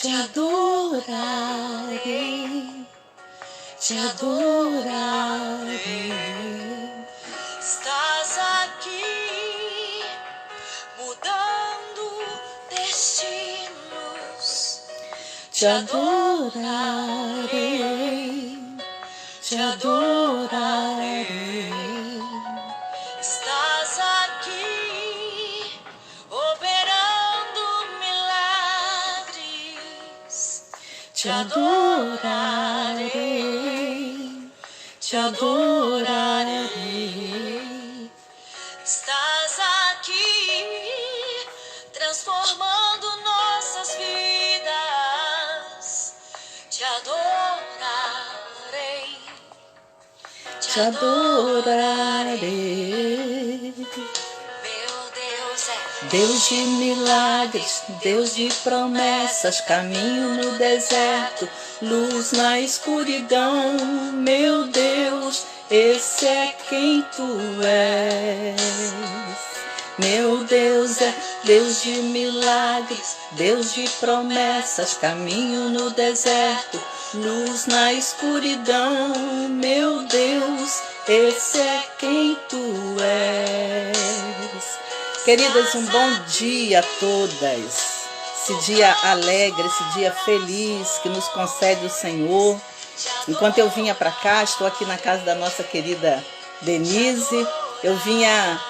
te adorarei, te adorarei. Estás aqui, mudando destinos. Te adorarei, te adorarei. Estás aqui, operando milagres. Te adorarei, te adorarei. Estás aqui, transformando nossas vidas. Te adorarei, te adorarei. Meu Deus é Deus de milagres, Deus de promessas, caminho no deserto, luz na escuridão. Meu Deus, esse é quem tu és. Meu Deus é Deus de milagres, Deus de promessas, caminho no deserto, luz na escuridão. Meu Deus, esse é quem tu és. Queridas, um bom dia a todas. Esse dia alegre, esse dia feliz que nos concede o Senhor. Enquanto eu vinha para cá, estou aqui na casa da nossa querida Denise, eu vinha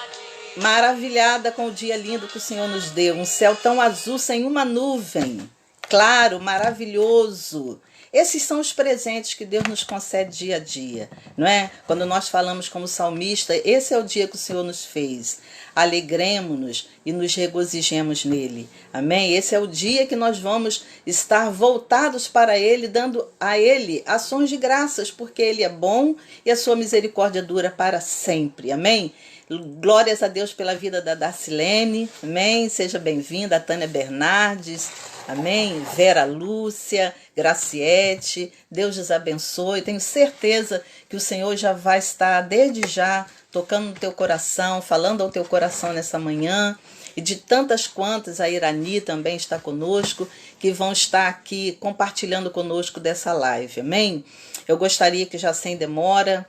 maravilhada com o dia lindo que o Senhor nos deu. Um céu tão azul, sem uma nuvem. Claro, maravilhoso. Esses são os presentes que Deus nos concede dia a dia, não é? Quando nós falamos como salmista, esse é o dia que o Senhor nos fez. Alegremo-nos e nos regozijemos nele. Amém? Esse é o dia que nós vamos estar voltados para ele, dando a ele ações de graças, porque ele é bom e a sua misericórdia dura para sempre. Amém? Glórias a Deus pela vida da Darcilene, amém? Seja bem-vinda, a Tânia Bernardes, amém? Vera Lúcia, Graciete, Deus os abençoe. Tenho certeza que o Senhor já vai estar, desde já, tocando no teu coração, falando ao teu coração nessa manhã. E de tantas quantas, a Irani também está conosco, que vão estar aqui compartilhando conosco dessa live, amém? Eu gostaria que já sem demora,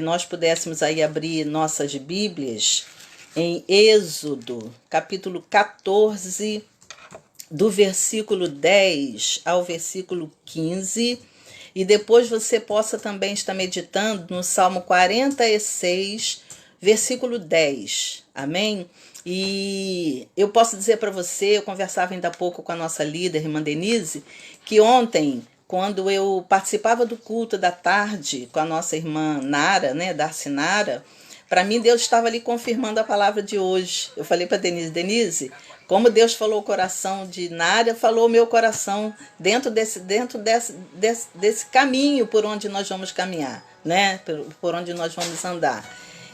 nós pudéssemos aí abrir nossas Bíblias em Êxodo, capítulo 14, do versículo 10 ao versículo 15, e depois você possa também estar meditando no Salmo 46, versículo 10, amém? E eu posso dizer para você, eu conversava ainda há pouco com a nossa líder, irmã Denise, que ontem, quando eu participava do culto da tarde com a nossa irmã Nara, né, Darcy Nara, para mim Deus estava ali confirmando a palavra de hoje. Eu falei para Denise, como Deus falou o coração de Nara, falou o meu coração dentro desse caminho por onde nós vamos caminhar, né, por onde nós vamos andar.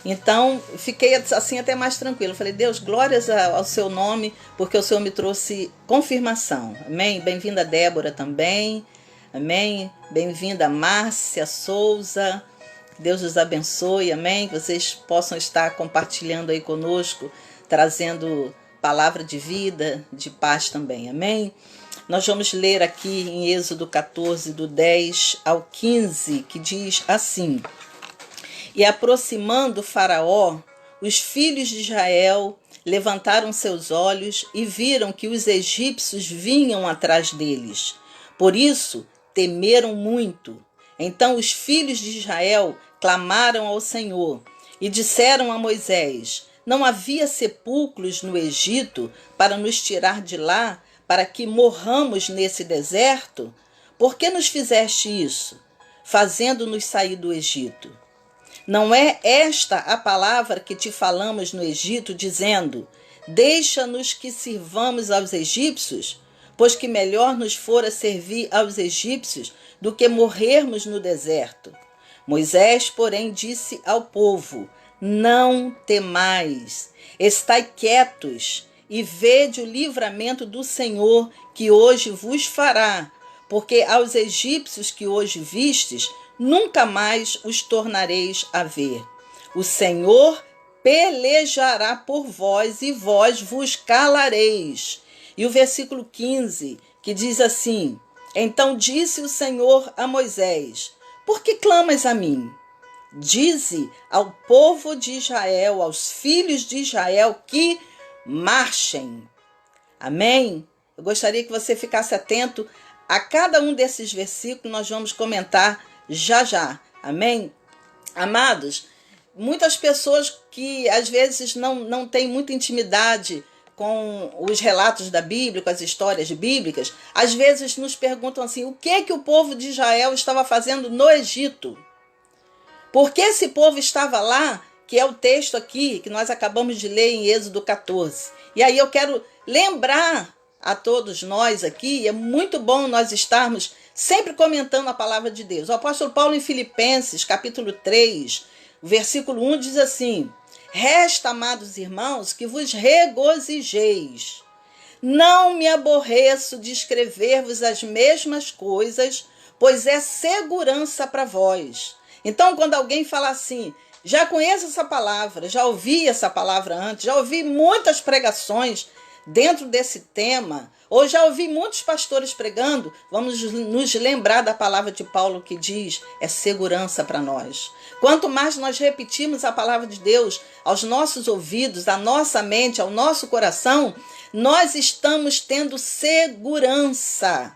Então, fiquei assim até mais tranquilo. Falei, Deus, glórias ao seu nome, porque o Senhor me trouxe confirmação. Amém? Bem-vinda Débora também. Amém? Bem-vinda Márcia Souza. Deus os abençoe. Amém? Que vocês possam estar compartilhando aí conosco, trazendo palavra de vida, de paz também. Amém? Nós vamos ler aqui em Êxodo 14, do 10 ao 15, que diz assim: E aproximando Faraó, os filhos de Israel levantaram seus olhos e viram que os egípcios vinham atrás deles. Por isso, temeram muito. Então os filhos de Israel clamaram ao Senhor e disseram a Moisés: Não havia sepulcros no Egito para nos tirar de lá, para que morramos nesse deserto? Por que nos fizeste isso, fazendo-nos sair do Egito? Não é esta a palavra que te falamos no Egito, dizendo: Deixa-nos que sirvamos aos egípcios? Pois que melhor nos fora servir aos egípcios do que morrermos no deserto. Moisés, porém, disse ao povo: Não temais, estai quietos e vede o livramento do Senhor que hoje vos fará, porque aos egípcios que hoje vistes, nunca mais os tornareis a ver. O Senhor pelejará por vós e vós vos calareis. E o versículo 15, que diz assim: Então disse o Senhor a Moisés: Por que clamas a mim? Dize ao povo de Israel, aos filhos de Israel, que marchem. Amém? Eu gostaria que você ficasse atento a cada um desses versículos, nós vamos comentar já já. Amém? Amados, muitas pessoas que às vezes não têm muita intimidade com os relatos da Bíblia, com as histórias bíblicas, às vezes nos perguntam assim: o que o povo de Israel estava fazendo no Egito? Por que esse povo estava lá, que é o texto aqui que nós acabamos de ler em Êxodo 14. E aí eu quero lembrar a todos nós aqui, é muito bom nós estarmos sempre comentando a palavra de Deus. O apóstolo Paulo em Filipenses, capítulo 3, versículo 1 diz assim: Resta, amados irmãos, que vos regozijeis. Não me aborreço de escrever-vos as mesmas coisas, pois é segurança para vós. Então, quando alguém fala assim, já conheço essa palavra, já ouvi essa palavra antes, já ouvi muitas pregações dentro desse tema, ou já ouvi muitos pastores pregando, vamos nos lembrar da palavra de Paulo que diz, é segurança para nós. Quanto mais nós repetimos a palavra de Deus aos nossos ouvidos, à nossa mente, ao nosso coração, nós estamos tendo segurança.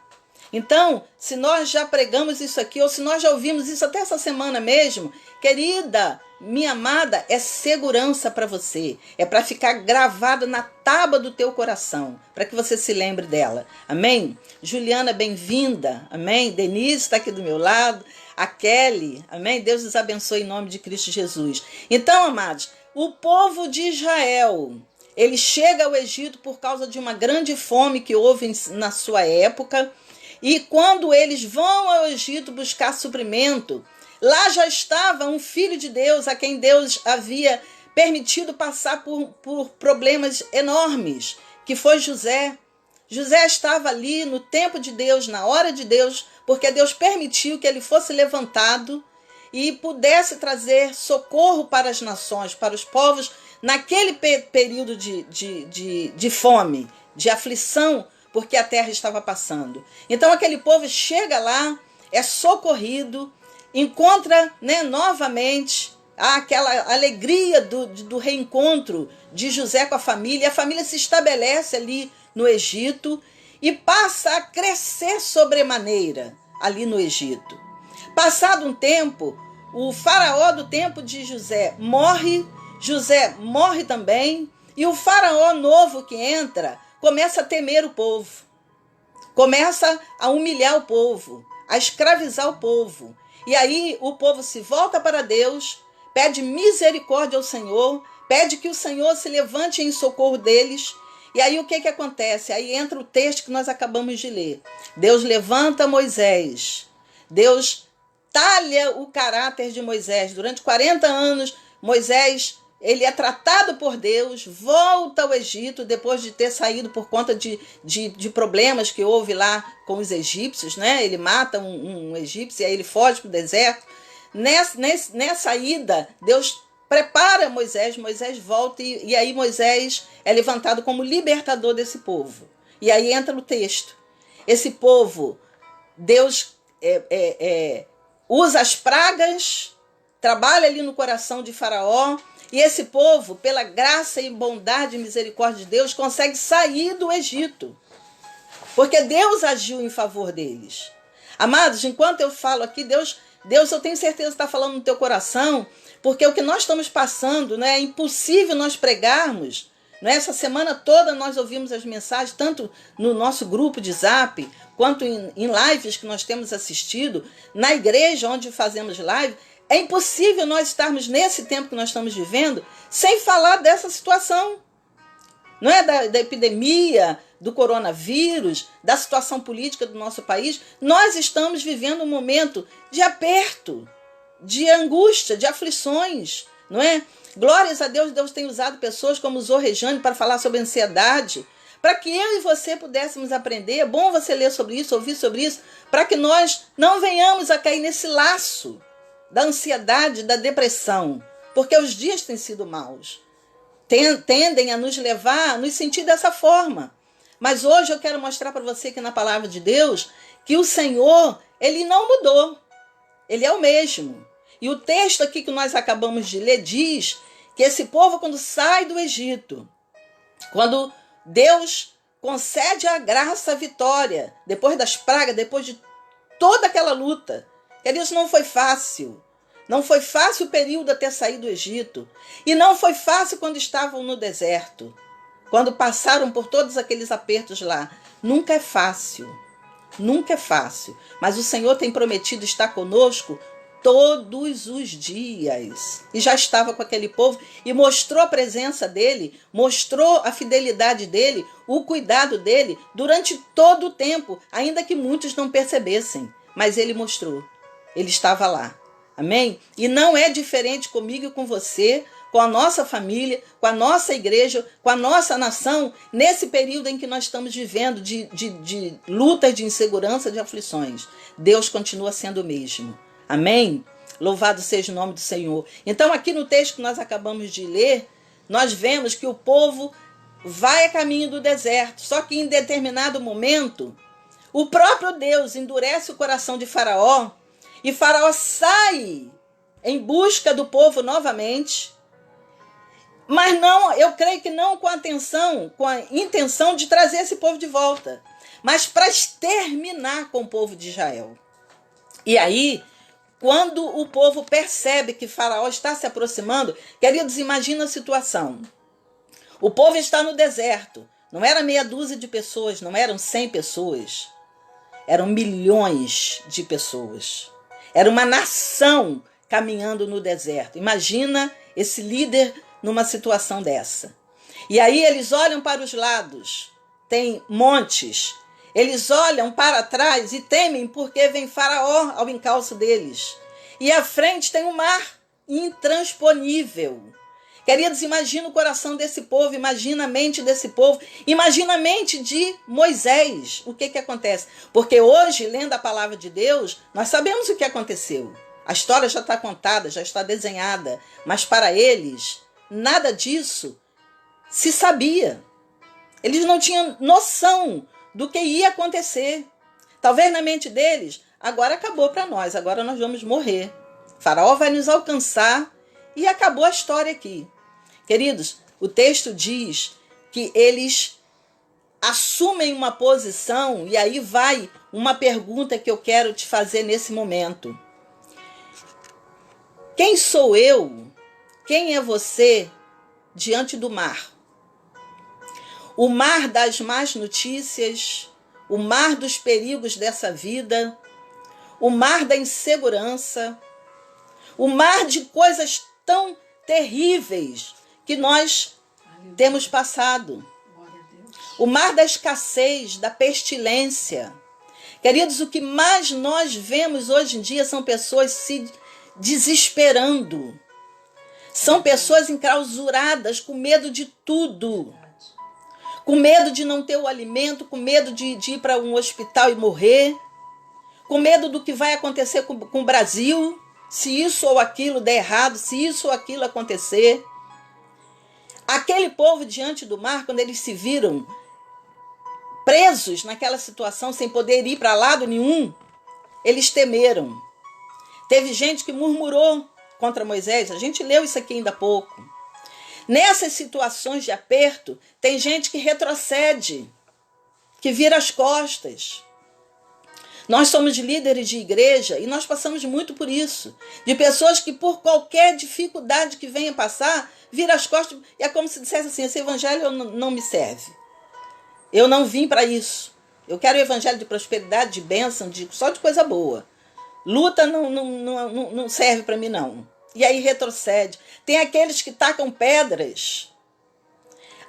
Então, se nós já pregamos isso aqui, ou se nós já ouvimos isso até essa semana mesmo, querida, minha amada, é segurança para você. É para ficar gravada na tábua do teu coração, para que você se lembre dela. Amém? Juliana, bem-vinda. Amém? Denise está aqui do meu lado. A Kelly. Amém? Deus os abençoe em nome de Cristo Jesus. Então, amados, o povo de Israel, ele chega ao Egito por causa de uma grande fome que houve na sua época. E quando eles vão ao Egito buscar suprimento, lá já estava um filho de Deus, a quem Deus havia permitido passar por problemas enormes, que foi José. José estava ali no tempo de Deus, na hora de Deus, porque Deus permitiu que ele fosse levantado e pudesse trazer socorro para as nações, para os povos, naquele período de fome, de aflição, porque a terra estava passando. Então aquele povo chega lá, é socorrido, encontra, novamente aquela alegria do reencontro de José com a família se estabelece ali no Egito e passa a crescer sobremaneira ali no Egito. Passado um tempo, o faraó do tempo de José morre também, e o faraó novo que entra começa a temer o povo, começa a humilhar o povo, a escravizar o povo. E aí o povo se volta para Deus, pede misericórdia ao Senhor, pede que o Senhor se levante em socorro deles. E aí o que acontece? Aí entra o texto que nós acabamos de ler. Deus levanta Moisés, Deus talha o caráter de Moisés. Durante 40 anos, Moisés, ele é tratado por Deus, volta ao Egito depois de ter saído por conta de problemas que houve lá com os egípcios, né? Ele mata um egípcio e aí ele foge para o deserto. Nessa ida, Deus prepara Moisés volta e aí Moisés é levantado como libertador desse povo. E aí entra o texto. Esse povo, Deus usa as pragas, trabalha ali no coração de Faraó, e esse povo, pela graça e bondade e misericórdia de Deus, consegue sair do Egito. Porque Deus agiu em favor deles. Amados, enquanto eu falo aqui, Deus, eu tenho certeza que está falando no teu coração, porque o que nós estamos passando, é impossível nós pregarmos. Essa semana toda nós ouvimos as mensagens, tanto no nosso grupo de Zap, quanto em lives que nós temos assistido, na igreja onde fazemos live. É impossível nós estarmos nesse tempo que nós estamos vivendo sem falar dessa situação. Não é da epidemia, do coronavírus, da situação política do nosso país. Nós estamos vivendo um momento de aperto, de angústia, de aflições, não é? Glórias a Deus, Deus tem usado pessoas como usou Rejane para falar sobre ansiedade, para que eu e você pudéssemos aprender. É bom você ler sobre isso, ouvir sobre isso, para que nós não venhamos a cair nesse laço da ansiedade, da depressão, porque os dias têm sido maus, tendem a nos levar a nos sentir dessa forma. Mas hoje eu quero mostrar para você que na palavra de Deus, que o Senhor, ele não mudou. Ele é o mesmo. E o texto aqui que nós acabamos de ler diz que esse povo, quando sai do Egito, quando Deus concede a graça, a vitória, depois das pragas, depois de toda aquela luta, queridos, não foi fácil. Não foi fácil o período até sair do Egito. E não foi fácil quando estavam no deserto. Quando passaram por todos aqueles apertos lá. Nunca é fácil. Nunca é fácil. Mas o Senhor tem prometido estar conosco todos os dias. E já estava com aquele povo e mostrou a presença dele, mostrou a fidelidade dele, o cuidado dele durante todo o tempo, ainda que muitos não percebessem. Mas ele mostrou. Ele estava lá. Amém? E não é diferente comigo e com você, com a nossa família, com a nossa igreja, com a nossa nação, nesse período em que nós estamos vivendo de lutas, de insegurança, de aflições. Deus continua sendo o mesmo. Amém? Louvado seja o nome do Senhor. Então, aqui no texto que nós acabamos de ler, nós vemos que o povo vai a caminho do deserto, só que em determinado momento, o próprio Deus endurece o coração de Faraó, e Faraó sai em busca do povo novamente, mas não, eu creio que não com a intenção de trazer esse povo de volta, mas para exterminar com o povo de Israel. E aí, quando o povo percebe que Faraó está se aproximando, queridos, imagina a situação. O povo está no deserto, não era meia dúzia de pessoas, não eram 100 pessoas, eram milhões de pessoas. Era uma nação caminhando no deserto. Imagina esse líder numa situação dessa. E aí eles olham para os lados, tem montes. Eles olham para trás e temem porque vem Faraó ao encalço deles. E à frente tem um mar intransponível. Queridos, imagina o coração desse povo, imagina a mente desse povo, imagina a mente de Moisés. O que acontece? Porque hoje, lendo a palavra de Deus, nós sabemos o que aconteceu. A história já está contada, já está desenhada, mas para eles, nada disso se sabia. Eles não tinham noção do que ia acontecer. Talvez na mente deles, agora acabou para nós, agora nós vamos morrer. Faraó vai nos alcançar e acabou a história aqui. Queridos, o texto diz que eles assumem uma posição, e aí vai uma pergunta que eu quero te fazer nesse momento. Quem sou eu? Quem é você diante do mar? O mar das más notícias, o mar dos perigos dessa vida, o mar da insegurança, o mar de coisas tão terríveis que nós temos passado. O mar da escassez, da pestilência. Queridos, o que mais nós vemos hoje em dia são pessoas se desesperando. São pessoas enclausuradas, com medo de tudo. Com medo de não ter o alimento, com medo de ir para um hospital e morrer. Com medo do que vai acontecer com o Brasil, se isso ou aquilo der errado, se isso ou aquilo acontecer. Aquele povo diante do mar, quando eles se viram presos naquela situação, sem poder ir para lado nenhum, eles temeram. Teve gente que murmurou contra Moisés, a gente leu isso aqui ainda há pouco. Nessas situações de aperto, tem gente que retrocede, que vira as costas. Nós somos líderes de igreja e nós passamos muito por isso. De pessoas que por qualquer dificuldade que venha passar, vira as costas. E é como se dissesse assim, esse evangelho não me serve. Eu não vim para isso. Eu quero o evangelho de prosperidade, de bênção, só de coisa boa. Luta não serve para mim, não. E aí retrocede. Tem aqueles que tacam pedras.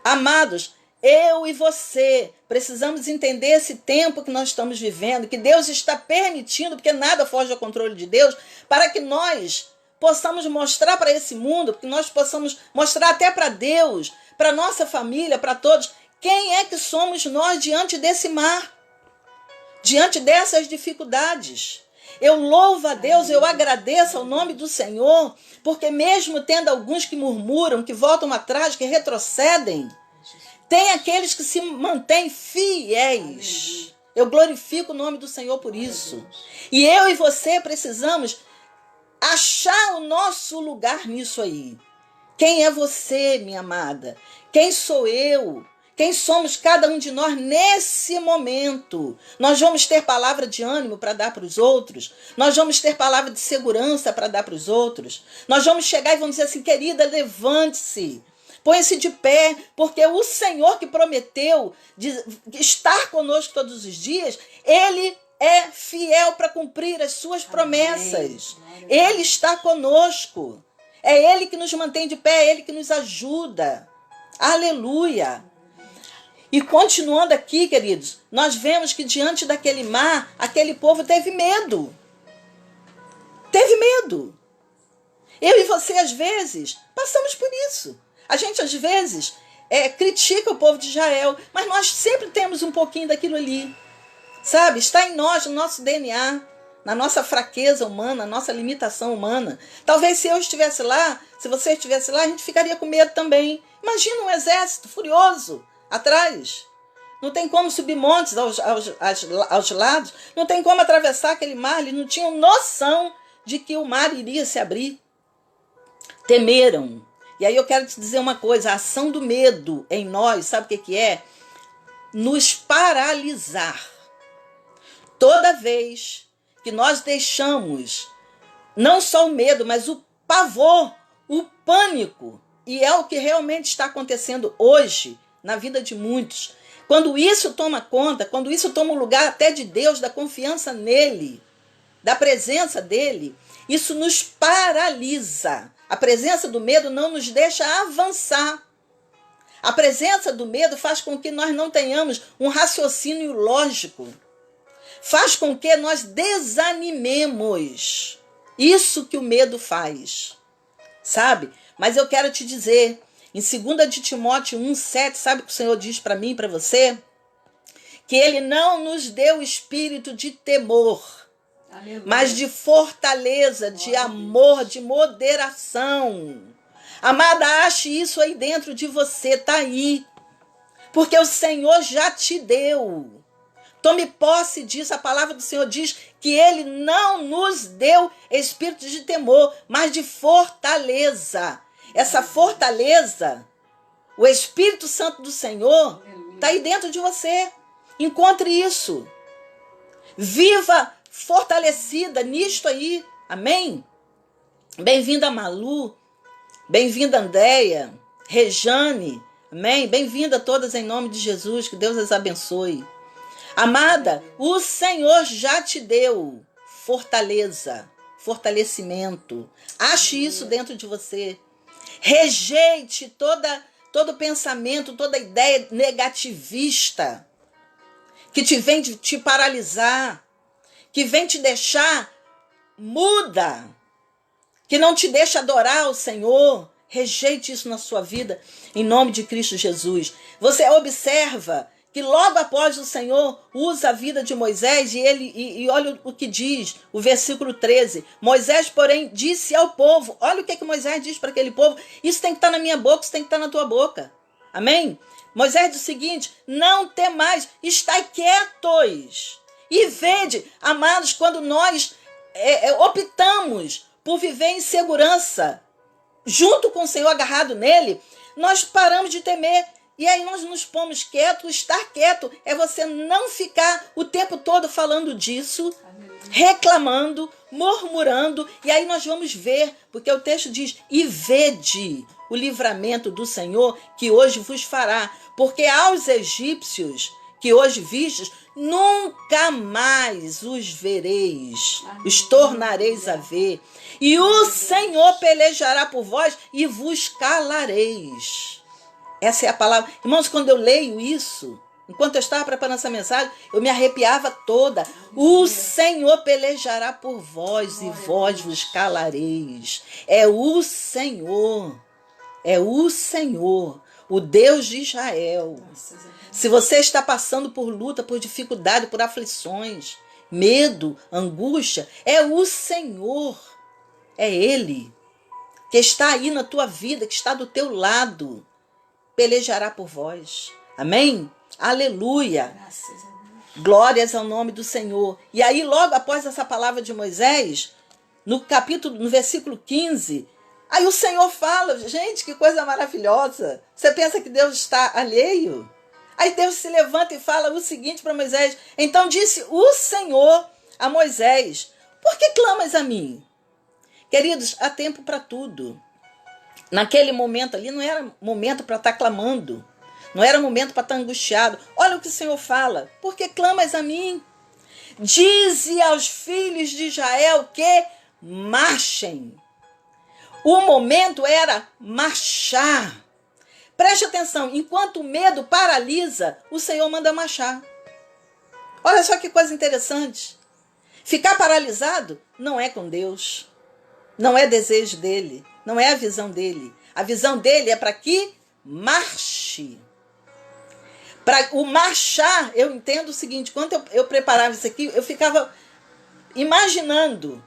Amados, eu e você precisamos entender esse tempo que nós estamos vivendo, que Deus está permitindo, porque nada foge ao controle de Deus, para que nós possamos mostrar para esse mundo, que nós possamos mostrar até para Deus, para nossa família, para todos, quem é que somos nós diante desse mar, diante dessas dificuldades. Eu louvo a Deus, eu agradeço ao nome do Senhor, porque mesmo tendo alguns que murmuram, que voltam atrás, que retrocedem, Tem aqueles que se mantêm fiéis. Eu glorifico o nome do Senhor por isso. E eu e você precisamos achar o nosso lugar nisso aí. Quem é você, minha amada? Quem sou eu? Quem somos cada um de nós nesse momento? Nós vamos ter palavra de ânimo para dar para os outros? Nós vamos ter palavra de segurança para dar para os outros? Nós vamos chegar e vamos dizer assim, querida, levante-se. Põe-se de pé, porque o Senhor que prometeu de estar conosco todos os dias, Ele é fiel para cumprir as suas promessas. Ele está conosco. É Ele que nos mantém de pé, é Ele que nos ajuda. Aleluia! E continuando aqui, queridos, nós vemos que diante daquele mar, aquele povo teve medo. Teve medo. Eu e você, às vezes, passamos por isso. A gente, às vezes, critica o povo de Israel, mas nós sempre temos um pouquinho daquilo ali. Sabe? Está em nós, no nosso DNA, na nossa fraqueza humana, na nossa limitação humana. Talvez se eu estivesse lá, se você estivesse lá, a gente ficaria com medo também. Imagina um exército furioso atrás. Não tem como subir montes aos lados, não tem como atravessar aquele mar. Eles não tinham noção de que o mar iria se abrir. Temeram. E aí eu quero te dizer uma coisa, a ação do medo em nós, sabe o que é? Nos paralisar. Toda vez que nós deixamos não só o medo, mas o pavor, o pânico, e é o que realmente está acontecendo hoje na vida de muitos, quando isso toma conta, quando isso toma o lugar até de Deus, da confiança nele, da presença dele, isso nos paralisa. A presença do medo não nos deixa avançar. A presença do medo faz com que nós não tenhamos um raciocínio lógico. Faz com que nós desanimemos. Isso que o medo faz. Sabe? Mas eu quero te dizer, em 2 de Timóteo 1,7, sabe o que o Senhor diz para mim e para você? Que Ele não nos deu espírito de temor, aleluia, mas de fortaleza, de amor, de moderação. Amada, ache isso aí dentro de você, tá aí. Porque o Senhor já te deu. Tome posse disso. A palavra do Senhor diz que Ele não nos deu espírito de temor, mas de fortaleza. Essa fortaleza, o Espírito Santo do Senhor, está aí dentro de você. Encontre isso. Viva fortalecida nisto aí. Amém? Bem-vinda, Malu. Bem-vinda, Andréia. Rejane. Amém? Bem-vinda a todas em nome de Jesus. Que Deus as abençoe. Amada, o Senhor já te deu fortaleza, fortalecimento. Ache isso dentro de você. Rejeite todo pensamento, toda ideia negativista que te vem te paralisar, que vem te deixar muda, que não te deixa adorar o Senhor. Rejeite isso na sua vida, em nome de Cristo Jesus. Você observa que logo após o Senhor usa a vida de Moisés e olha o que diz, o versículo 13. Moisés, porém, disse ao povo, olha o que Moisés diz para aquele povo, isso tem que estar na minha boca, isso tem que estar na tua boca. Amém? Moisés diz o seguinte, não temais, estai quietos. E vede, amados, quando nós optamos por viver em segurança, junto com o Senhor, agarrado nele, nós paramos de temer. E aí nós nos pomos quietos. Estar quieto é você não ficar o tempo todo falando disso, reclamando, murmurando. E aí nós vamos ver, porque o texto diz, e vede o livramento do Senhor que hoje vos fará. Porque aos egípcios que hoje vistes, nunca mais os vereis, os tornareis a ver. E o Senhor pelejará por vós e vos calareis. Essa é a palavra. Irmãos, quando eu leio isso, enquanto eu estava preparando essa mensagem, eu me arrepiava toda. O Senhor pelejará por vós e vós vos calareis. É o Senhor, o Deus de Israel. Se você está passando por luta, por dificuldade, por aflições, medo, angústia, é o Senhor, é Ele que está aí na tua vida, que está do teu lado. Pelejará por vós. Amém? Aleluia. Glórias ao nome do Senhor. E aí, logo após essa palavra de Moisés, no versículo 15, aí o Senhor fala, gente, que coisa maravilhosa. Você pensa que Deus está alheio? Aí Deus se levanta e fala o seguinte para Moisés: então disse o Senhor a Moisés: por que clamas a mim? Queridos, há tempo para tudo. Naquele momento ali não era momento para estar clamando. Não era momento para estar angustiado. Olha o que o Senhor fala. Por que clamas a mim? Dize aos filhos de Israel que marchem. O momento era marchar. Preste atenção. Enquanto o medo paralisa, o Senhor manda marchar. Olha só que coisa interessante. Ficar paralisado não é com Deus. Não é desejo dele. Não é a visão dele. A visão dele é para que marche. Para o marchar, eu entendo o seguinte: quando eu preparava isso aqui, eu ficava imaginando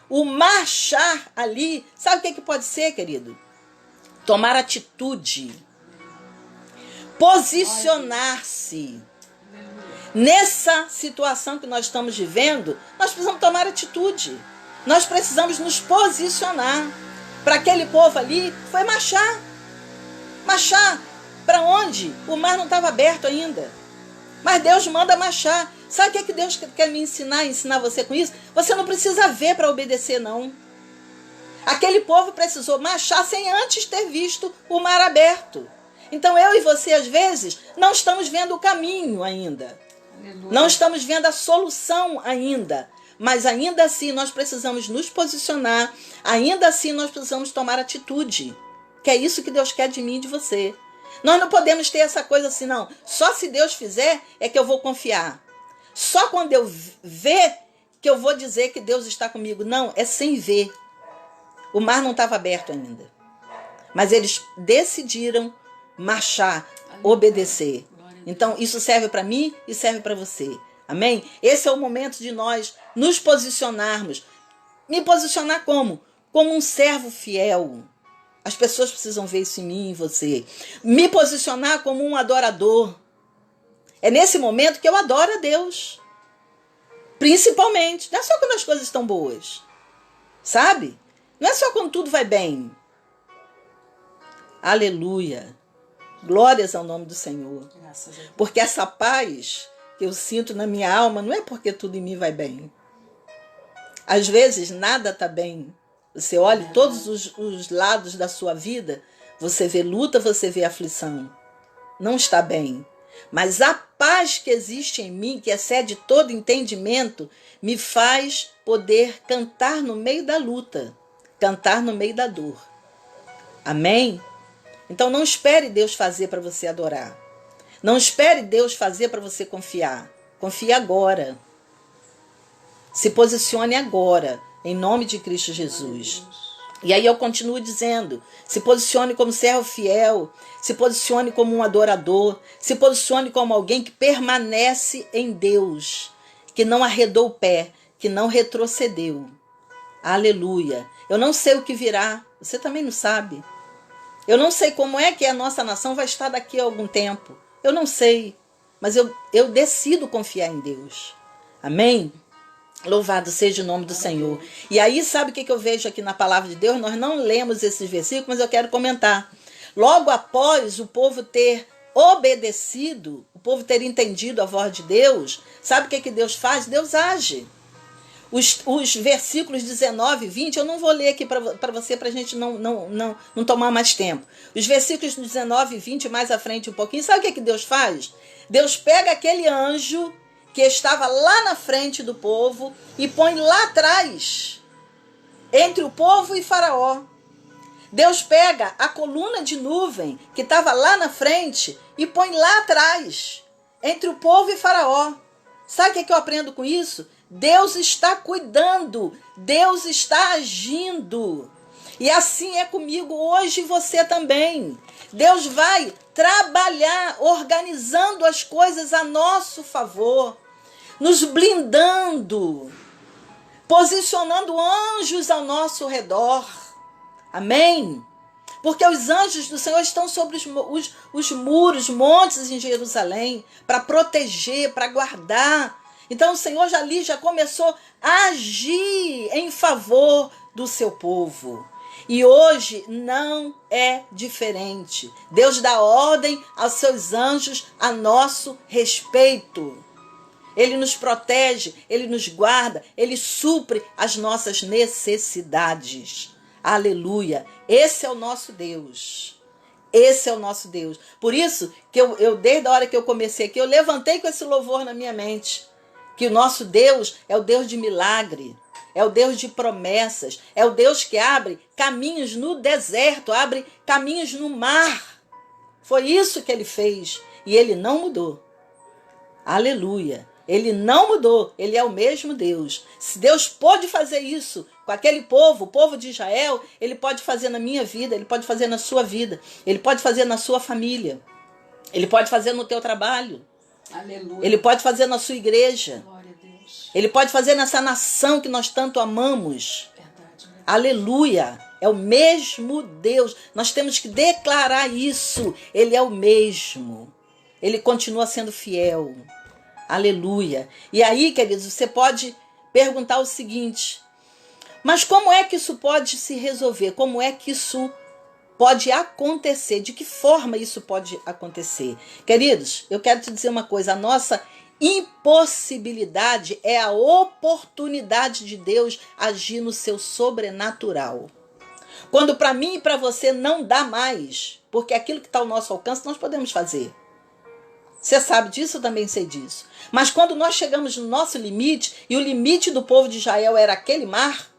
o marchar ali. Sabe o que pode ser, querido? Tomar atitude. Posicionar-se. Nessa situação que nós estamos vivendo, nós precisamos tomar atitude. Nós precisamos nos posicionar. Para aquele povo ali, foi marchar. Marchar. Para onde? O mar não estava aberto ainda. Mas Deus manda marchar. Sabe o que Deus quer me ensinar você com isso? Você não precisa ver para obedecer, não. Aquele povo precisou marchar sem antes ter visto o mar aberto. Então eu e você, às vezes, não estamos vendo o caminho ainda. Aleluia. Não estamos vendo a solução ainda. Mas ainda assim nós precisamos nos posicionar. Ainda assim nós precisamos tomar atitude. Que é isso que Deus quer de mim e de você. Nós não podemos ter essa coisa assim, não. Só se Deus fizer é que eu vou confiar. Só quando eu ver que eu vou dizer que Deus está comigo. Não, é sem ver. O mar não estava aberto ainda. Mas eles decidiram marchar, obedecer. Então isso serve para mim e serve para você. Amém? Esse é o momento de nós nos posicionarmos. Me posicionar como? Como um servo fiel. As pessoas precisam ver isso em mim e em você. Me posicionar como um adorador. É nesse momento que eu adoro a Deus. Principalmente. Não é só quando as coisas estão boas. Sabe? Não é só quando tudo vai bem. Aleluia. Glórias ao nome do Senhor. Porque essa paz que eu sinto na minha alma não é porque tudo em mim vai bem. Às vezes nada está bem. Você olha todos os lados da sua vida, você vê luta, você vê aflição. Não está bem. Mas a paz que existe em mim, que excede todo entendimento, me faz poder cantar no meio da luta, cantar no meio da dor. Amém? Então não espere Deus fazer para você adorar. Não espere Deus fazer para você confiar. Confie agora. Se posicione agora. Em nome de Cristo Jesus. E aí eu continuo dizendo, se posicione como servo fiel, se posicione como um adorador, se posicione como alguém que permanece em Deus, que não arredou o pé, que não retrocedeu. Aleluia. Eu não sei o que virá, você também não sabe. Eu não sei como é que a nossa nação vai estar daqui a algum tempo. Eu não sei, mas eu decido confiar em Deus. Amém? Louvado seja o nome do Senhor. E aí, sabe o que eu vejo aqui na palavra de Deus? Nós não lemos esses versículos, mas eu quero comentar. Logo após o povo ter obedecido, o povo ter entendido a voz de Deus, sabe o que Deus faz? Deus age. Os versículos 19 e 20, eu não vou ler aqui para você, para a gente não tomar mais tempo. Os versículos 19 e 20, mais à frente um pouquinho, sabe o que Deus faz? Deus pega aquele anjo que estava lá na frente do povo e põe lá atrás, entre o povo e Faraó. Deus pega a coluna de nuvem que estava lá na frente e põe lá atrás, entre o povo e Faraó. Sabe o que eu aprendo com isso? Deus está cuidando, Deus está agindo. E assim é comigo hoje e você também. Deus vai trabalhar, organizando as coisas a nosso favor, nos blindando, posicionando anjos ao nosso redor. Amém? Porque os anjos do Senhor estão sobre os muros, montes em Jerusalém, para proteger, para guardar. Então o Senhor já começou a agir em favor do seu povo. E hoje não é diferente. Deus dá ordem aos seus anjos a nosso respeito. Ele nos protege, Ele nos guarda, Ele supre as nossas necessidades. Aleluia! Esse é o nosso Deus. Esse é o nosso Deus. Por isso que eu desde a hora que eu comecei aqui, eu levantei com esse louvor na minha mente. Que o nosso Deus é o Deus de milagre, é o Deus de promessas, é o Deus que abre caminhos no deserto, abre caminhos no mar. Foi isso que Ele fez e Ele não mudou. Aleluia! Ele não mudou, Ele é o mesmo Deus. Se Deus pôde fazer isso com aquele povo, o povo de Israel, Ele pode fazer na minha vida, Ele pode fazer na sua vida, Ele pode fazer na sua família, Ele pode fazer no teu trabalho, Aleluia. Ele pode fazer na sua igreja, Glória a Deus. Ele pode fazer nessa nação que nós tanto amamos. Verdade. Aleluia! É o mesmo Deus. Nós temos que declarar isso. Ele é o mesmo. Ele continua sendo fiel. Aleluia. E aí, queridos, você pode perguntar o seguinte: mas como é que isso pode se resolver? Como é que isso pode acontecer? De que forma isso pode acontecer? Queridos, eu quero te dizer uma coisa: a nossa impossibilidade é a oportunidade de Deus agir no seu sobrenatural. Quando para mim e para você não dá mais, porque aquilo que está ao nosso alcance nós podemos fazer. Você sabe disso, eu também sei disso. Mas quando nós chegamos no nosso limite, e o limite do povo de Israel era aquele mar,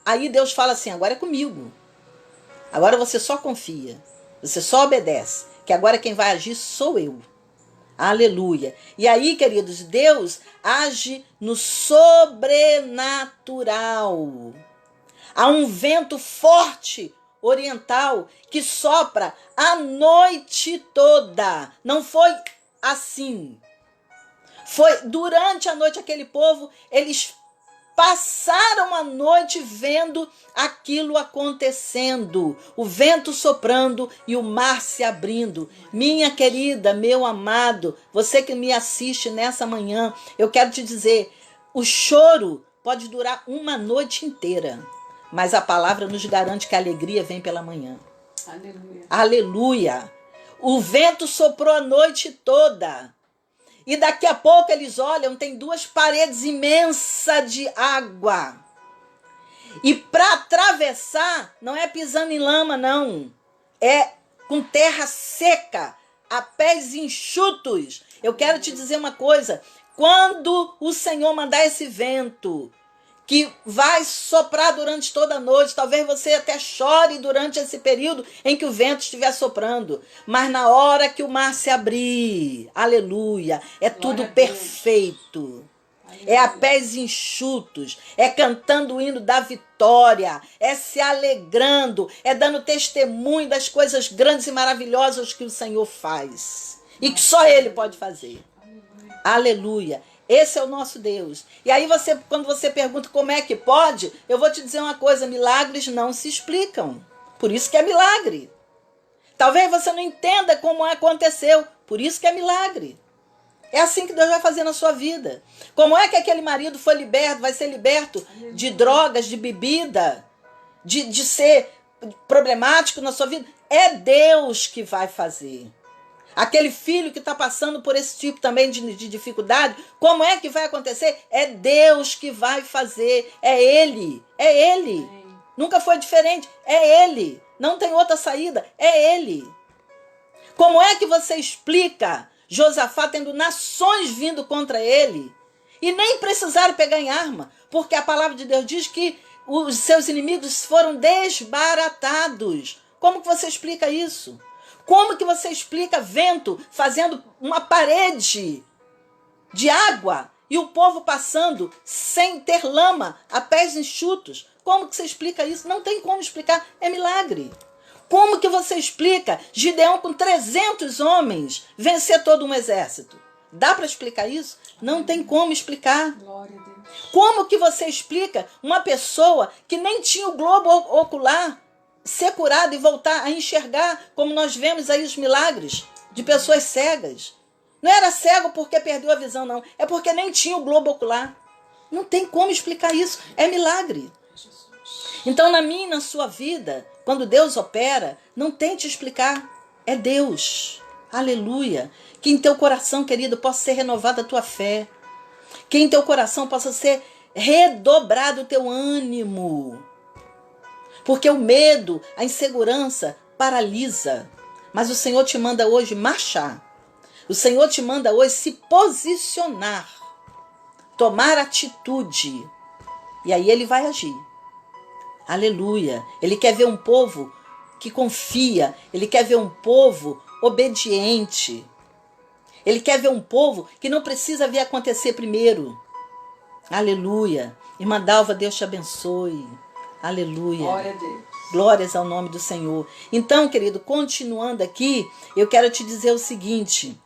aí Deus fala assim: agora é comigo. Agora você só confia, você só obedece, que agora quem vai agir sou eu. Aleluia. E aí, queridos, Deus age no sobrenatural. Há um vento forte oriental que sopra a noite toda. Não foi assim. Foi durante a noite aquele povo, eles passaram a noite vendo aquilo acontecendo, o vento soprando e o mar se abrindo. Minha querida, meu amado, você que me assiste nessa manhã, eu quero te dizer, o choro pode durar uma noite inteira, mas a palavra nos garante que a alegria vem pela manhã. Aleluia. Aleluia! O vento soprou a noite toda. E daqui a pouco eles olham, tem duas paredes imensas de água. E para atravessar, não é pisando em lama, não. É com terra seca, a pés enxutos. Eu quero te dizer uma coisa. Quando o Senhor mandar esse vento, que vai soprar durante toda a noite, talvez você até chore durante esse período em que o vento estiver soprando, mas na hora que o mar se abrir, aleluia, é tudo perfeito, é a pés enxutos, é cantando o hino da vitória, é se alegrando, é dando testemunho das coisas grandes e maravilhosas que o Senhor faz, e que só Ele pode fazer. Aleluia. Esse é o nosso Deus. E aí quando você pergunta como é que pode, eu vou te dizer uma coisa: milagres não se explicam. Por isso que é milagre. Talvez você não entenda como aconteceu. Por isso que é milagre. É assim que Deus vai fazer na sua vida. Como é que aquele marido foi liberto, vai ser liberto de drogas, de bebida, de ser problemático na sua vida? É Deus que vai fazer. Aquele filho que está passando por esse tipo também de dificuldade, como é que vai acontecer? É Deus que vai fazer, é Ele, é Ele. Nunca foi diferente, é Ele. Não tem outra saída, é Ele. Como é que você explica Josafá tendo nações vindo contra ele e nem precisaram pegar em arma? Porque a palavra de Deus diz que os seus inimigos foram desbaratados. Como que você explica isso? Como que você explica vento fazendo uma parede de água e o povo passando sem ter lama, a pés enxutos? Como que você explica isso? Não tem como explicar, é milagre. Como que você explica Gideão com 300 homens vencer todo um exército? Dá para explicar isso? Não tem como explicar. Glória a Deus. Como que você explica uma pessoa que nem tinha o globo ocular ser curado e voltar a enxergar, como nós vemos aí os milagres de pessoas cegas. Não era cego porque perdeu a visão, não. É porque nem tinha o globo ocular. Não tem como explicar isso. É milagre. Então, na minha e na sua vida, quando Deus opera, não tente explicar. É Deus. Aleluia. Que em teu coração, querido, possa ser renovada a tua fé. Que em teu coração possa ser redobrado o teu ânimo. Porque o medo, a insegurança paralisa. Mas o Senhor te manda hoje marchar. O Senhor te manda hoje se posicionar. Tomar atitude. E aí Ele vai agir. Aleluia. Ele quer ver um povo que confia. Ele quer ver um povo obediente. Ele quer ver um povo que não precisa ver acontecer primeiro. Aleluia. Irmã Dalva, Deus te abençoe. Aleluia. Glória a Deus. Glórias ao nome do Senhor. Então, querido, continuando aqui, eu quero te dizer o seguinte.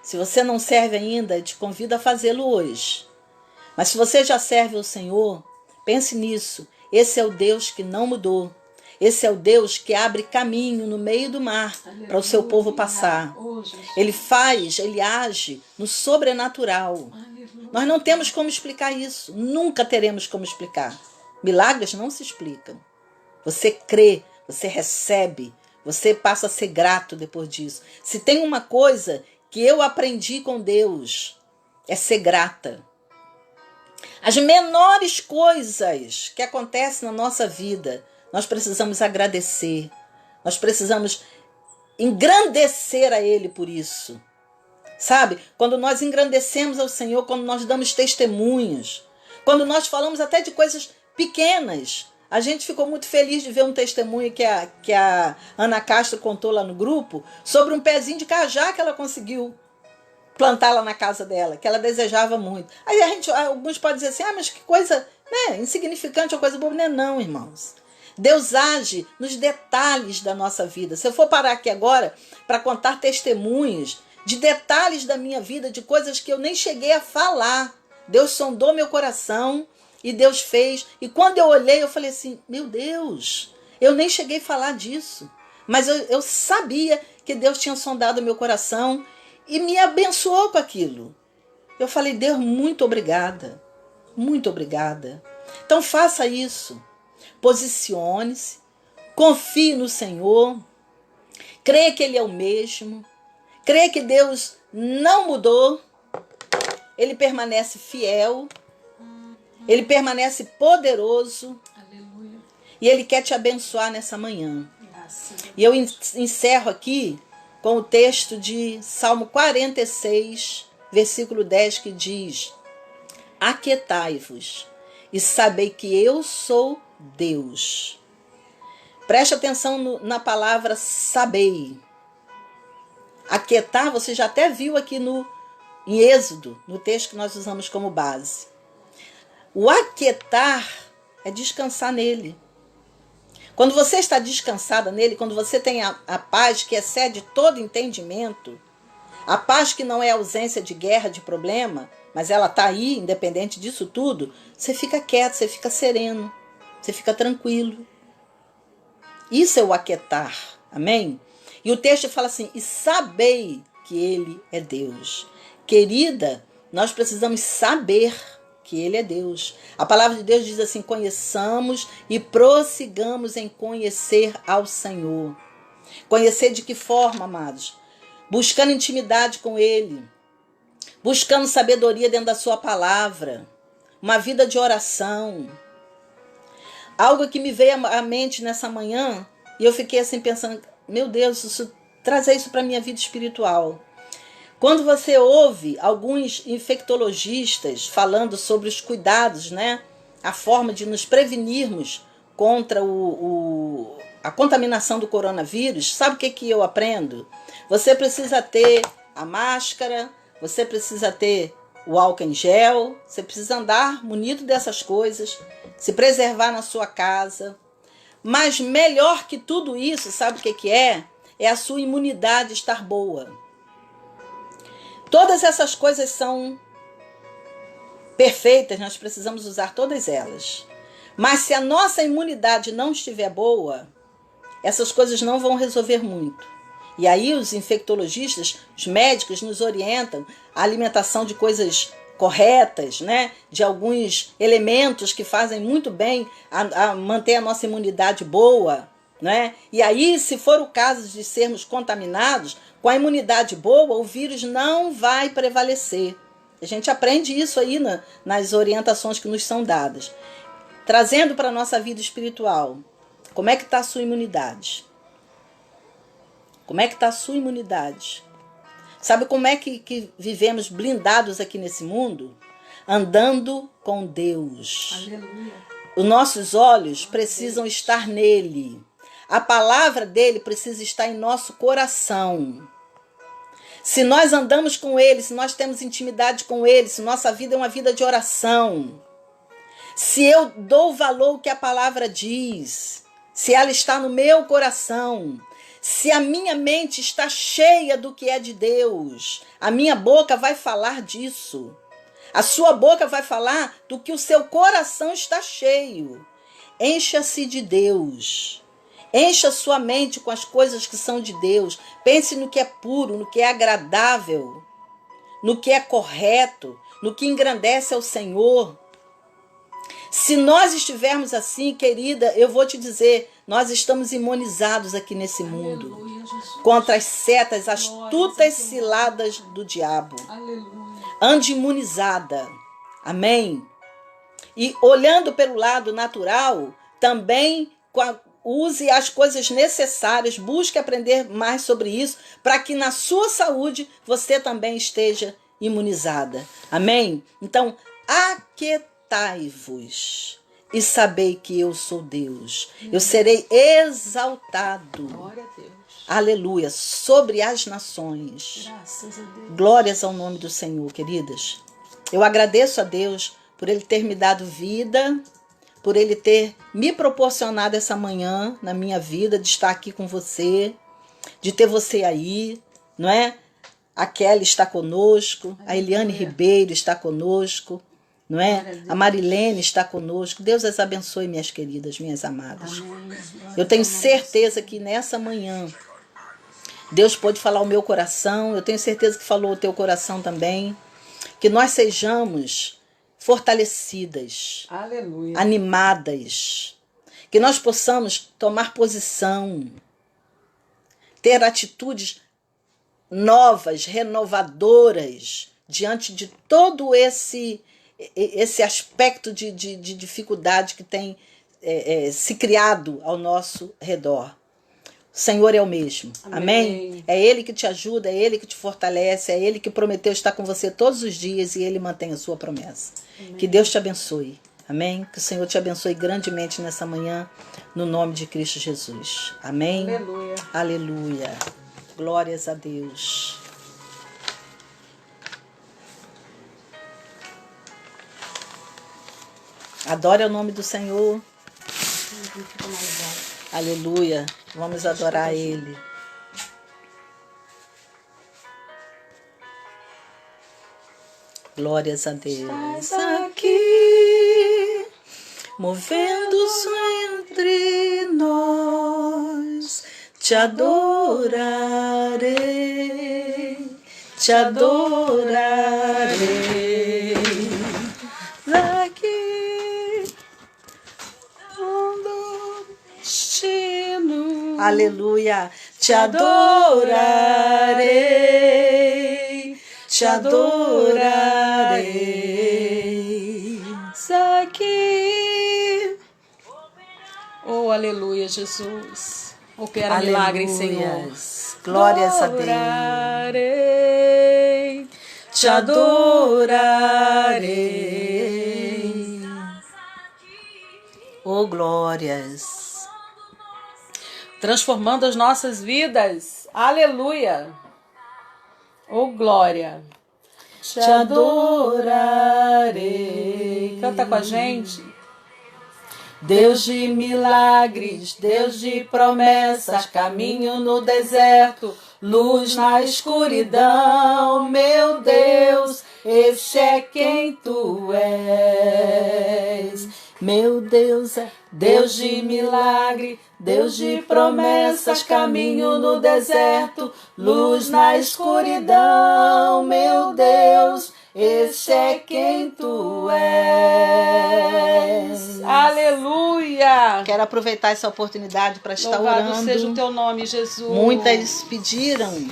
Se você não serve ainda, eu te convido a fazê-lo hoje. Mas se você já serve ao Senhor, pense nisso. Esse é o Deus que não mudou. Esse é o Deus que abre caminho no meio do mar para o seu povo passar. Ele age no sobrenatural. Nós não temos como explicar isso. Nunca teremos como explicar. Milagres não se explicam. Você crê, você recebe, você passa a ser grato depois disso. Se tem uma coisa que eu aprendi com Deus, é ser grata. As menores coisas que acontecem na nossa vida, nós precisamos agradecer. Nós precisamos engrandecer a Ele por isso. Sabe? Quando nós engrandecemos ao Senhor, quando nós damos testemunhos, quando nós falamos até de coisas pequenas. A gente ficou muito feliz de ver um testemunho que a Ana Castro contou lá no grupo sobre um pezinho de cajá que ela conseguiu plantar lá na casa dela, que ela desejava muito. Aí alguns podem dizer assim, mas que coisa, né, insignificante ou coisa boba. Não, irmãos. Deus age nos detalhes da nossa vida. Se eu for parar aqui agora para contar testemunhos de detalhes da minha vida, de coisas que eu nem cheguei a falar, Deus sondou meu coração e Deus fez. E quando eu olhei, eu falei assim, meu Deus, eu nem cheguei a falar disso. Mas eu sabia que Deus tinha sondado meu coração e me abençoou com aquilo. Eu falei, Deus, muito obrigada. Muito obrigada. Então faça isso. Posicione-se. Confie no Senhor. Creia que Ele é o mesmo. Creia que Deus não mudou. Ele permanece fiel. Ele permanece poderoso. Aleluia. E Ele quer te abençoar nessa manhã. E eu encerro aqui com o texto de Salmo 46, versículo 10, que diz: aquietai-vos e sabei que eu sou Deus. Preste atenção na palavra sabei. Aquietar, você já até viu aqui em Êxodo, no texto que nós usamos como base. O aquietar é descansar nele. Quando você está descansada nele, quando você tem a paz que excede todo entendimento, a paz que não é ausência de guerra, de problema, mas ela está aí, independente disso tudo, você fica quieto, você fica sereno, você fica tranquilo. Isso é o aquietar, amém? E o texto fala assim, e sabei que Ele é Deus. Querida, nós precisamos saber que Ele é Deus. A palavra de Deus diz assim, conheçamos e prossigamos em conhecer ao Senhor. Conhecer de que forma, amados? Buscando intimidade com Ele, buscando sabedoria dentro da sua palavra, uma vida de oração. Algo que me veio à mente nessa manhã, e eu fiquei assim pensando, meu Deus, trazer isso para a minha vida espiritual. Quando você ouve alguns infectologistas falando sobre os cuidados, né, a forma de nos prevenirmos contra a contaminação do coronavírus, sabe o que eu aprendo? Você precisa ter a máscara, você precisa ter o álcool em gel, você precisa andar munido dessas coisas, se preservar na sua casa. Mas melhor que tudo isso, sabe o que é? É a sua imunidade estar boa. Todas essas coisas são perfeitas, nós precisamos usar todas elas. Mas se a nossa imunidade não estiver boa, essas coisas não vão resolver muito. E aí os infectologistas, os médicos nos orientam a alimentação de coisas corretas, né? De alguns elementos que fazem muito bem a manter a nossa imunidade boa, né? E aí, se for o caso de sermos contaminados, com a imunidade boa, o vírus não vai prevalecer. A gente aprende isso aí nas orientações que nos são dadas. Trazendo para a nossa vida espiritual, como é que está a sua imunidade? Como é que está a sua imunidade? Sabe como é que vivemos blindados aqui nesse mundo? Andando com Deus. Aleluia. Os nossos olhos precisam estar nele. A palavra dele precisa estar em nosso coração. Se nós andamos com ele, se nós temos intimidade com ele, se nossa vida é uma vida de oração, se eu dou valor ao que a palavra diz, se ela está no meu coração, se a minha mente está cheia do que é de Deus, a minha boca vai falar disso. A sua boca vai falar do que o seu coração está cheio. Encha-se de Deus. Encha sua mente com as coisas que são de Deus. Pense no que é puro, no que é agradável, no que é correto, no que engrandece ao Senhor. Se nós estivermos assim, querida, eu vou te dizer, nós estamos imunizados aqui nesse mundo. Aleluia, Jesus. Contra as setas, astutas ciladas do diabo. Aleluia. Ande imunizada. Amém? E olhando pelo lado natural, também use as coisas necessárias, busque aprender mais sobre isso, para que na sua saúde você também esteja imunizada. Amém? Então, aquietai-vos e sabei que eu sou Deus. Eu serei exaltado. Glória a Deus. Aleluia, sobre as nações. Graças a Deus. Glórias ao nome do Senhor, queridas. Eu agradeço a Deus por Ele ter me dado vida, por Ele ter me proporcionado essa manhã na minha vida, de estar aqui com você, de ter você aí, não é? A Kelly está conosco, a Eliane Ribeiro está conosco, não é? A Marilene está conosco. Deus as abençoe, minhas queridas, minhas amadas. Eu tenho certeza que nessa manhã Deus pode falar o meu coração, eu tenho certeza que falou o teu coração também, que nós sejamos fortalecidas, Aleluia. animadas, que nós possamos tomar posição, ter atitudes novas, renovadoras, diante de todo esse aspecto de dificuldade que tem se criado ao nosso redor. O Senhor é o mesmo. Amém? É Ele que te ajuda, é Ele que te fortalece, é Ele que prometeu estar com você todos os dias e Ele mantém a sua promessa. Amém. Que Deus te abençoe. Amém? Que o Senhor te abençoe grandemente nessa manhã, no nome de Cristo Jesus. Amém? Aleluia. Aleluia. Glórias a Deus. Adore o nome do Senhor. Aleluia. Vamos adorar Ele. Glórias a Deus. Estás aqui, movendo-se entre nós. Te adorarei, te adorarei. Aqui, no destino. aleluia, te adorarei, te adorarei. Aqui. Oh, aleluia, Jesus. Opera milagre, Senhor. Glórias a Deus. Adorarei, Te adorarei. Oh, glórias. transformando as nossas vidas. Aleluia. Oh, glória. Te adorarei. Canta com a gente. Deus de milagres, Deus de promessas, caminho no deserto, luz na escuridão, meu Deus, este é quem tu és. Meu Deus é Deus de milagre, Deus de promessas, caminho no deserto, luz na escuridão. Meu Deus, esse é quem tu és. Aleluia! Quero aproveitar essa oportunidade para estar Louvado orando. seja o teu nome, Jesus. Muitas pediram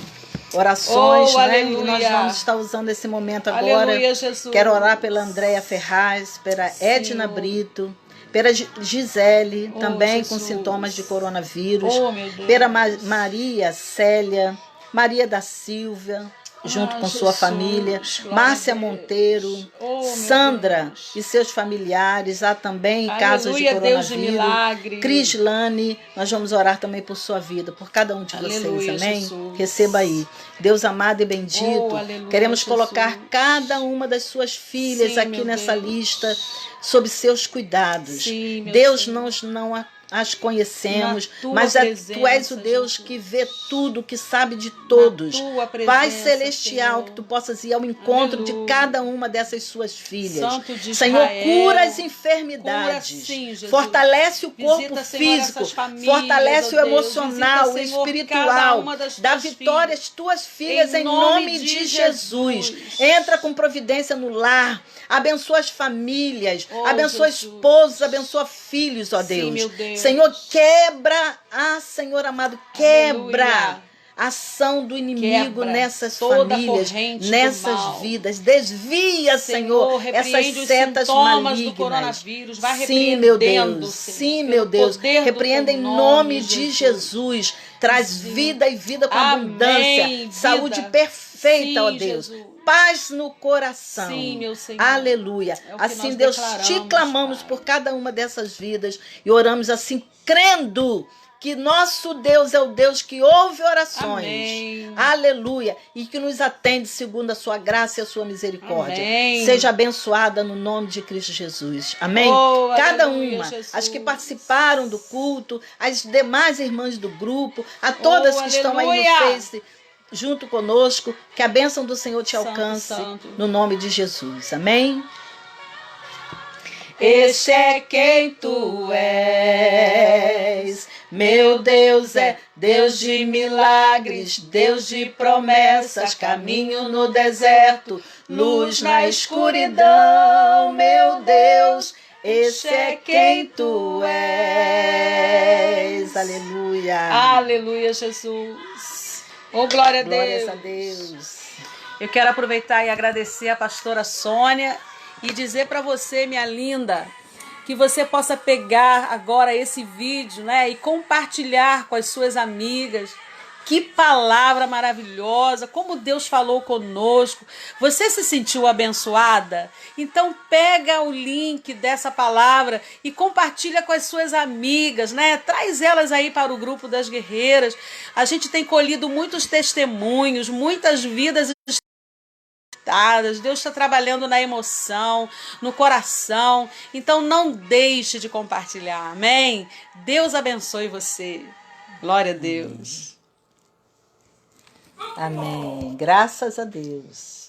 orações, né? Aleluia. E nós vamos estar usando esse momento agora. Aleluia, Jesus. Quero orar pela Andréia Ferraz, pela Edna Brito, pela Gisele, também com Jesus. sintomas de coronavírus, Meu Deus. pela Maria Célia, Maria da Silva, junto com sua Jesus. família, Glória Márcia a Deus. Monteiro, Meu Sandra Deus. e seus familiares. Há também Aleluia, casos de Deus de coronavírus. milagre. Crislane, nós vamos orar também por sua vida, por cada um de vocês, Aleluia, amém? Jesus. Receba aí. Deus amado e bendito, Aleluia, queremos Jesus. colocar cada uma das suas filhas Sim, aqui meu nessa Deus. lista, sob seus cuidados. Sim, meu Deus, Senhor. nós não as conhecemos, Na tua mas presença, tu és o Deus Jesus. que vê tudo, que sabe de todos. tua presença, Pai celestial, Senhor. que tu possas ir ao encontro Aleluia. de cada uma dessas suas filhas. Santo de Senhor, Israel. cura as enfermidades. Cura, sim, Jesus. Fortalece o corpo Visita, Senhor, físico. essas famílias, Fortalece ó o Deus. emocional, o Visita, Senhor, cada espiritual. uma das Dá tuas vitória às tuas filhas em nome de Jesus. Entra com providência no lar. Abençoa as famílias. Abençoa Jesus. esposos. Abençoa filhos, ó Sim, Deus. meu Deus. Senhor, quebra, Senhor amado, quebra Aleluia. a ação do inimigo Quebra nessas toda famílias, corrente do nessas mal. vidas. Desvia, Senhor, essas repreende os setas sintomas malignas. do coronavírus. Vai Sim, meu repreendendo, Deus. Senhor, Sim, pelo meu Deus. poder do Repreenda teu em nome de Jesus. Traz Sim. vida e vida com Amém. abundância. Saúde Vida. perfeita, ó Sim, Deus. Jesus. Paz no coração. Sim, meu Senhor. Aleluia. É o que Assim, nós Deus, declaramos, te clamamos Pai. por cada uma dessas vidas e oramos assim, crendo que nosso Deus é o Deus que ouve orações. Amém. Aleluia. E que nos atende segundo a sua graça e a sua misericórdia. Amém. Seja abençoada no nome de Cristo Jesus. Amém? Cada aleluia, uma, Jesus. as que participaram do culto, as demais irmãs do grupo, a todas que estão aí no aleluia. Face, junto conosco, que a bênção do Senhor te Santo, alcance santo. no nome de Jesus. Amém? Este é quem tu és. Meu Deus é Deus de milagres, Deus de promessas, caminho no deserto, luz na escuridão. Meu Deus, esse é quem tu és. Aleluia. Aleluia, Jesus. Oh, glória a Glórias Deus. a Deus. Eu quero aproveitar e agradecer a pastora Sônia e dizer para você, minha linda, que você possa pegar agora esse vídeo, né, e compartilhar com as suas amigas. Que palavra maravilhosa, como Deus falou conosco. Você se sentiu abençoada? Então pega o link dessa palavra e compartilha com as suas amigas, né? Traz elas aí para o grupo das guerreiras. A gente tem colhido muitos testemunhos, muitas vidas. Deus está trabalhando na emoção, no coração. Então não deixe de compartilhar, amém? Deus abençoe você. Glória a Deus. Amém. Graças a Deus.